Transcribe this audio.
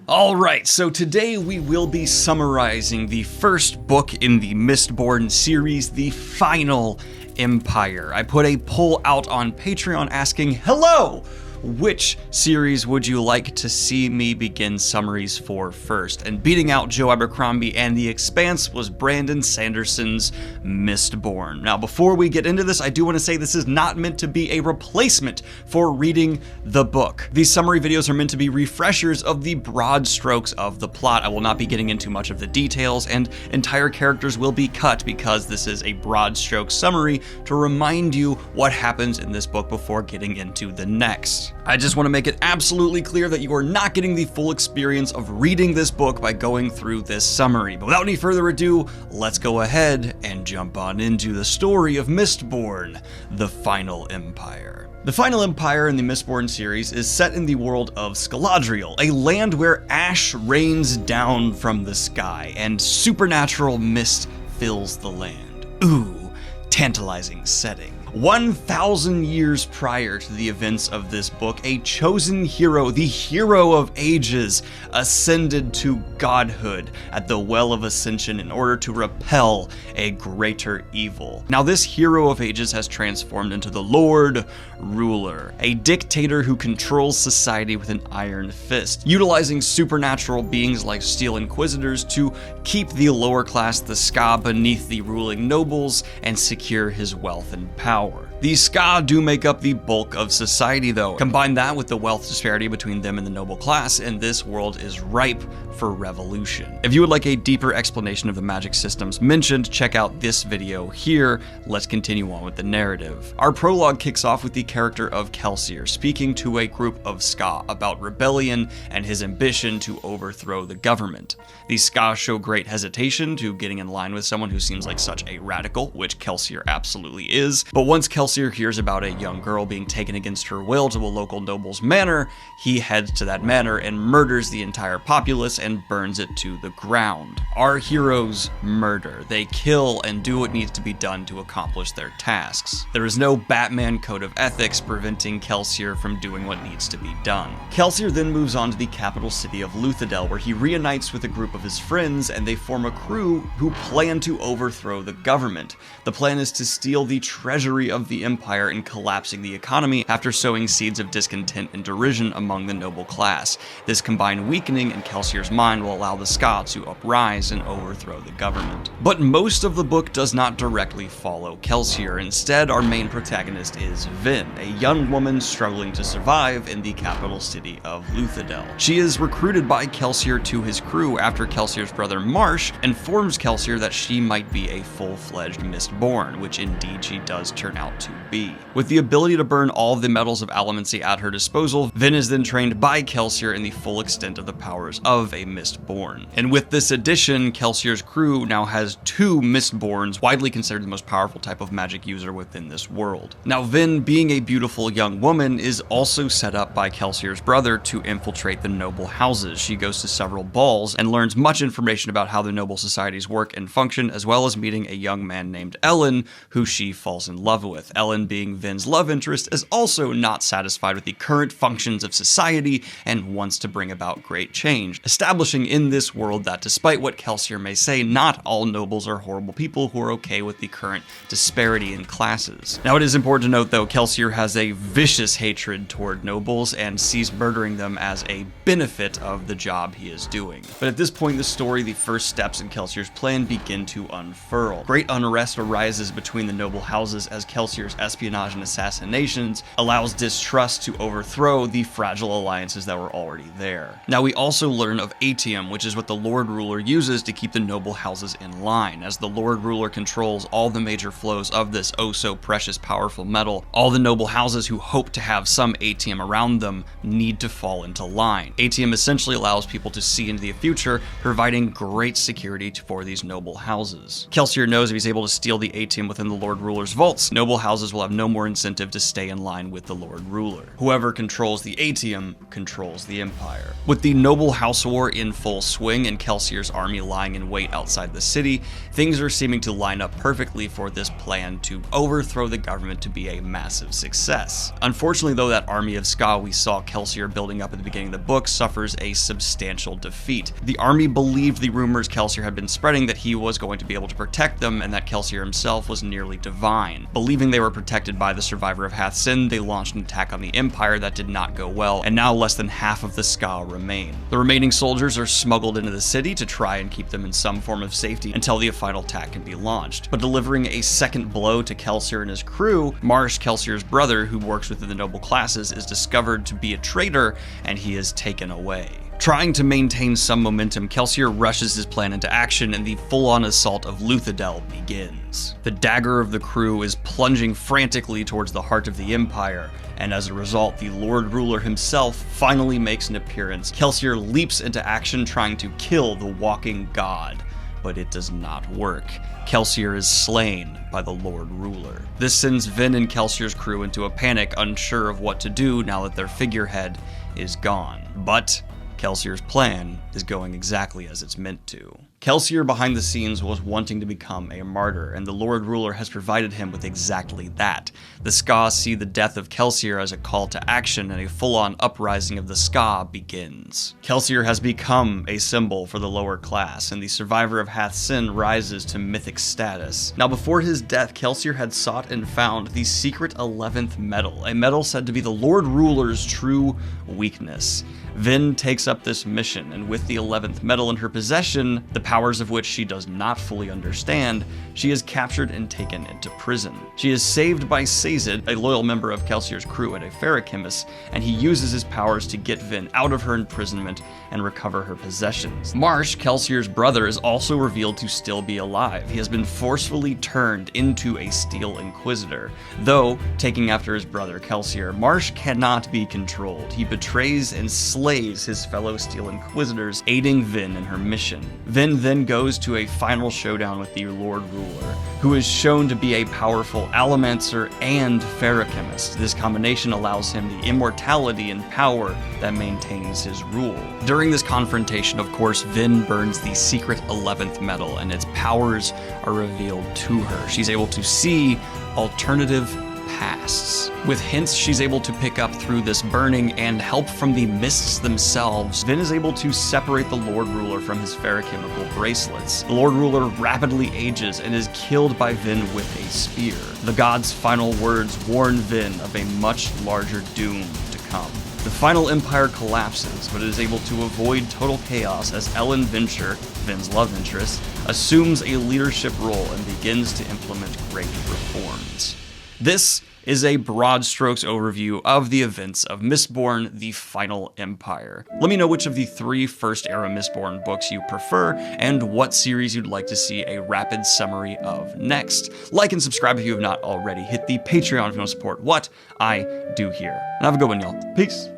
Alright, so today we will be summarizing the first book in the Mistborn series, The Final Empire. I put a poll out on Patreon asking, hello! Which series would you like to see me begin summaries for first? And beating out Joe Abercrombie and The Expanse was Brandon Sanderson's Mistborn. Now, before we get into this, I do want to say this is not meant to be a replacement for reading the book. These summary videos are meant to be refreshers of the broad strokes of the plot. I will not be getting into much of the details, and entire characters will be cut because this is a broad stroke summary to remind you what happens in this book before getting into the next. I just want to make it absolutely clear that you are not getting the full experience of reading this book by going through this summary. But without any further ado, let's go ahead and jump on into the story of Mistborn, The Final Empire. The Final Empire in the Mistborn series is set in the world of Scaladriel, a land where ash rains down from the sky and supernatural mist fills the land. Ooh, tantalizing setting. 1,000 years prior to the events of this book, a chosen hero, the hero of ages, ascended to godhood at the Well of Ascension in order to repel a greater evil. Now, this hero of ages has transformed into the Lord Ruler, a dictator who controls society with an iron fist, utilizing supernatural beings like Steel Inquisitors to keep the lower class, the Ska, beneath the ruling nobles and secure his wealth and power. The Ska do make up the bulk of society though. Combine that with the wealth disparity between them and the noble class, and this world is ripe for revolution. If you would like a deeper explanation of the magic systems mentioned, check out this video here. Let's continue on with the narrative. Our prologue kicks off with the character of Kelsier speaking to a group of Ska about rebellion and his ambition to overthrow the government. The Ska show great hesitation to getting in line with someone who seems like such a radical, which Kelsier absolutely is, but once Kelsier hears about a young girl being taken against her will to a local noble's manor, he heads to that manor and murders the entire populace and burns it to the ground. Our heroes murder. They kill and do what needs to be done to accomplish their tasks. There is no Batman code of ethics preventing Kelsier from doing what needs to be done. Kelsier then moves on to the capital city of Luthadel, where he reunites with a group of his friends and they form a crew who plan to overthrow the government. The plan is to steal the treasury of the empire and collapsing the economy after sowing seeds of discontent and derision among the noble class. This combined weakening in Kelsier's mind will allow the Ska to uprise and overthrow the government. But most of the book does not directly follow Kelsier. Instead, our main protagonist is Vin, a young woman struggling to survive in the capital city of Luthadel. She is recruited by Kelsier to his crew after Kelsier's brother Marsh informs Kelsier that she might be a full-fledged Mistborn, which indeed she does turn out to be. With the ability to burn all of the metals of Allomancy at her disposal, Vin is then trained by Kelsier in the full extent of the powers of a Mistborn. And with this addition, Kelsier's crew now has 2 Mistborns, widely considered the most powerful type of magic user within this world. Now, Vin, being a beautiful young woman, is also set up by Kelsier's brother to infiltrate the noble houses. She goes to several balls and learns much information about how the noble societies work and function, as well as meeting a young man named Ellen, who she falls in love with. Ellen, being Vin's love interest, is also not satisfied with the current functions of society and wants to bring about great change, establishing in this world that despite what Kelsier may say, not all nobles are horrible people who are okay with the current disparity in classes. Now, it is important to note though, Kelsier has a vicious hatred toward nobles and sees murdering them as a benefit of the job he is doing. But at this point in the story, the first steps in Kelsier's plan begin to unfurl. Great unrest arises between the noble houses as Kelsier's espionage and assassinations allows distrust to overthrow the fragile alliances that were already there. Now, we also learn of Atium, which is what the Lord Ruler uses to keep the noble houses in line. As the Lord Ruler controls all the major flows of this oh so precious powerful metal, all the noble houses who hope to have some Atium around them need to fall into line. Atium essentially allows people to see into the future, providing great security for these noble houses. Kelsier knows if he's able to steal the Atium within the Lord Ruler's vaults, noble houses houses will have no more incentive to stay in line with the Lord Ruler. Whoever controls the Atium controls the Empire. With the Noble House War in full swing and Kelsier's army lying in wait outside the city, things are seeming to line up perfectly for this plan to overthrow the government to be a massive success. Unfortunately though, that army of Ska we saw Kelsier building up at the beginning of the book suffers a substantial defeat. The army believed the rumors Kelsier had been spreading that he was going to be able to protect them and that Kelsier himself was nearly divine. Believing they were protected by the survivor of Hathsin, they launched an attack on the Empire that did not go well, and now less than half of the Ska remain. The remaining soldiers are smuggled into the city to try and keep them in some form of safety until the final attack can be launched. But delivering a second blow to Kelsier and his crew, Marsh, Kelsier's brother, who works within the noble classes, is discovered to be a traitor and he is taken away. Trying to maintain some momentum, Kelsier rushes his plan into action and the full-on assault of Luthadel begins. The dagger of the crew is plunging frantically towards the heart of the Empire, and as a result, the Lord Ruler himself finally makes an appearance. Kelsier leaps into action trying to kill the walking god, but it does not work. Kelsier is slain by the Lord Ruler. This sends Vin and Kelsier's crew into a panic, unsure of what to do now that their figurehead is gone. But Kelsier's plan is going exactly as it's meant to. Kelsier behind the scenes was wanting to become a martyr, and the Lord Ruler has provided him with exactly that. The Ska see the death of Kelsier as a call to action, and a full-on uprising of the Ska begins. Kelsier has become a symbol for the lower class, and the survivor of Hathsin rises to mythic status. Now before his death, Kelsier had sought and found the secret 11th medal, a medal said to be the Lord Ruler's true weakness. Vin takes up this mission, and with the 11th medal in her possession, the powers of which she does not fully understand, she is captured and taken into prison. She is saved by Sazed, a loyal member of Kelsier's crew and a ferrochemist, and he uses his powers to get Vin out of her imprisonment and recover her possessions. Marsh, Kelsier's brother, is also revealed to still be alive. He has been forcefully turned into a Steel Inquisitor. Though, taking after his brother Kelsier, Marsh cannot be controlled. He betrays and slays his fellow Steel Inquisitors, aiding Vin in her mission. Vin then goes to a final showdown with the Lord Ruler, who is shown to be a powerful Allomancer and Ferrochemist. This combination allows him the immortality and power that maintains his rule. During this confrontation, of course, Vin burns the secret 11th medal, and its powers are revealed to her. She's able to see alternative pasts. With hints she's able to pick up through this burning and help from the mists themselves, Vin is able to separate the Lord Ruler from his ferrochemical bracelets. The Lord Ruler rapidly ages and is killed by Vin with a spear. The god's final words warn Vin of a much larger doom to come. The final empire collapses, but it is able to avoid total chaos as Ellen Venture, Vin's love interest, assumes a leadership role and begins to implement great reforms. This is a broad strokes overview of the events of Mistborn, the Final Empire. Let me know which of the 3 First Era Mistborn books you prefer, and what series you'd like to see a rapid summary of next. Like and subscribe if you have not already. Hit the Patreon if you want to support what I do here. And have a good one, y'all. Peace.